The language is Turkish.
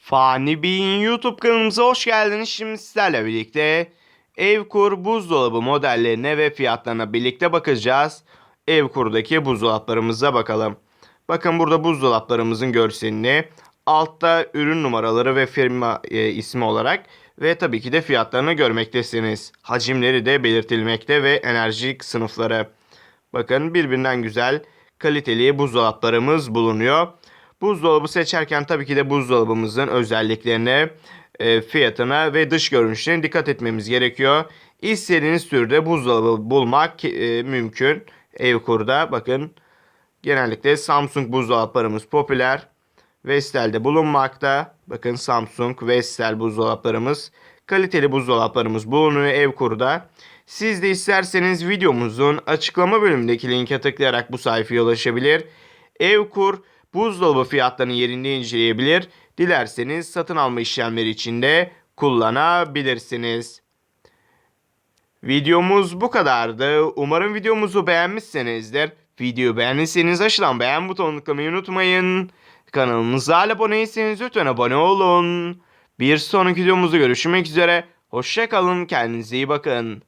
Fani Bey'in YouTube kanalımıza hoş geldiniz. Şimdi sizlerle birlikte Evkur buzdolabı modellerine ve fiyatlarına birlikte bakacağız. Evkur'daki buzdolaplarımıza bakalım. Bakın burada buzdolaplarımızın görselini, altta ürün numaraları ve firma ismi olarak ve tabii ki de fiyatlarını görmektesiniz. Hacimleri de belirtilmekte ve enerji sınıfları. Bakın birbirinden güzel, kaliteli buzdolaplarımız bulunuyor. Buzdolabı seçerken tabii ki de buzdolabımızın özelliklerine, fiyatına ve dış görünüşüne dikkat etmemiz gerekiyor. İstediğiniz türde buzdolabı bulmak mümkün. Evkur'da bakın genellikle Samsung buzdolaplarımız popüler. Vestel'de bulunmakta. Bakın Samsung, Vestel buzdolaplarımız, kaliteli buzdolaplarımız bulunuyor Evkur'da. Siz de isterseniz videomuzun açıklama bölümündeki linke tıklayarak bu sayfaya ulaşabilir. Evkur buzdolabı fiyatlarını yerinde inceleyebilir. Dilerseniz satın alma işlemleri için de kullanabilirsiniz. Videomuz bu kadardı. Umarım videomuzu beğenmişsinizdir. Videoyu beğendiyseniz aşağıdan beğen butonuna tıklamayı unutmayın. Kanalımıza hala abone değilseniz lütfen abone olun. Bir sonraki videomuzda görüşmek üzere. Hoşça kalın, kendinize iyi bakın.